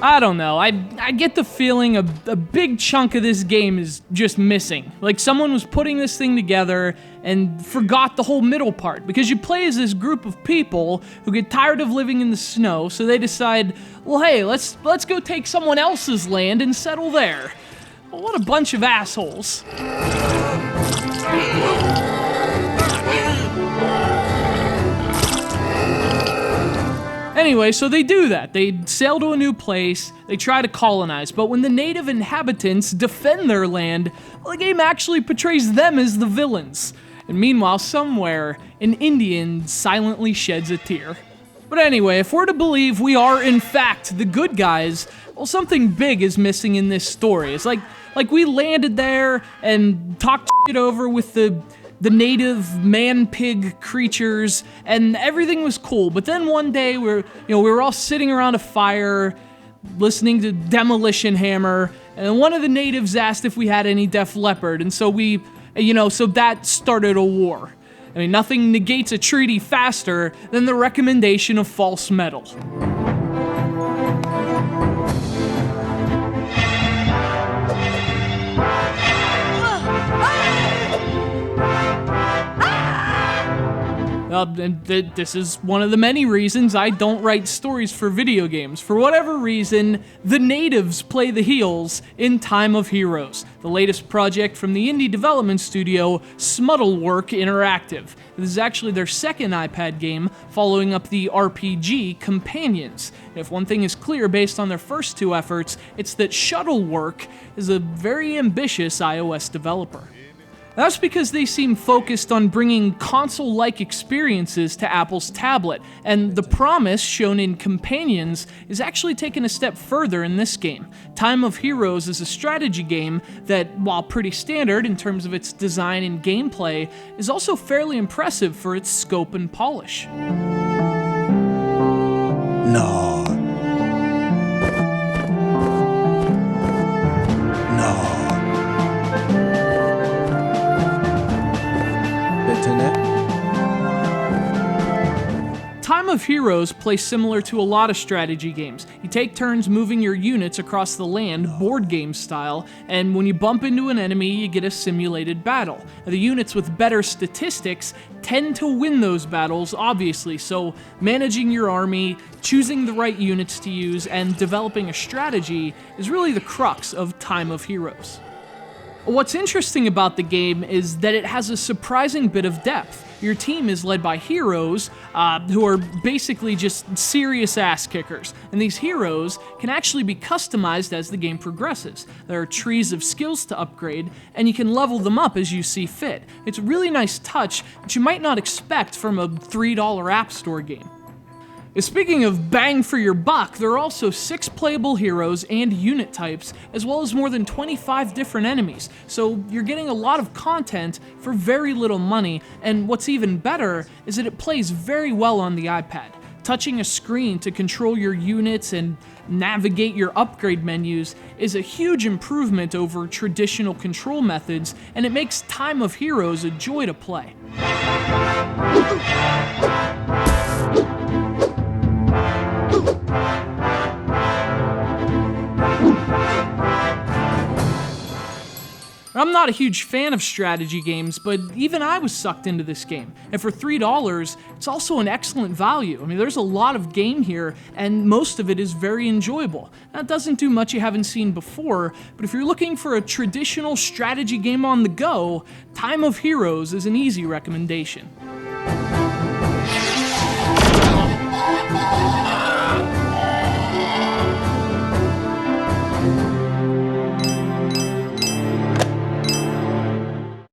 I don't know, I get the feeling a big chunk of this game is just missing. Like someone was putting this thing together and forgot the whole middle part, because you play as this group of people who get tired of living in the snow, so they decide, well hey, let's go take someone else's land and settle there. Well, what a bunch of assholes. Anyway, so they do that. They sail to a new place, they try to colonize, but when the native inhabitants defend their land, well, the game actually portrays them as the villains. And meanwhile, somewhere, an Indian silently sheds a tear. But anyway, if we're to believe we are in fact the good guys, well, something big is missing in this story. It's like we landed there and talked it over with the native man-pig creatures, and everything was cool. But then one day we were all sitting around a fire, listening to Demolition Hammer, and one of the natives asked if we had any Def Leppard, and so so that started a war. I mean, nothing negates a treaty faster than the recommendation of false metal. This is one of the many reasons I don't write stories for video games. For whatever reason, the natives play the heels in Time of Heroes, the latest project from the indie development studio Smuttlewerk Interactive. This is actually their second iPad game, following up the RPG Companions. And if one thing is clear based on their first two efforts, it's that Shuttlework is a very ambitious iOS developer. That's because they seem focused on bringing console-like experiences to Apple's tablet, and the promise shown in Companions is actually taken a step further in this game. Time of Heroes is a strategy game that, while pretty standard in terms of its design and gameplay, is also fairly impressive for its scope and polish. No. Time of Heroes plays similar to a lot of strategy games. You take turns moving your units across the land, board game style, and when you bump into an enemy, you get a simulated battle. The units with better statistics tend to win those battles, obviously, so managing your army, choosing the right units to use, and developing a strategy is really the crux of Time of Heroes. What's interesting about the game is that it has a surprising bit of depth. Your team is led by heroes who are basically just serious ass kickers, and these heroes can actually be customized as the game progresses. There are trees of skills to upgrade, and you can level them up as you see fit. It's a really nice touch that you might not expect from a $3 App Store game. Speaking of bang for your buck, there are also 6 playable heroes and unit types, as well as more than 25 different enemies, so you're getting a lot of content for very little money, and what's even better is that it plays very well on the iPad. Touching a screen to control your units and navigate your upgrade menus is a huge improvement over traditional control methods, and it makes Time of Heroes a joy to play. I'm not a huge fan of strategy games, but even I was sucked into this game. And for $3, it's also an excellent value. I mean, there's a lot of game here, and most of it is very enjoyable. That doesn't do much you haven't seen before, but if you're looking for a traditional strategy game on the go, Time of Heroes is an easy recommendation.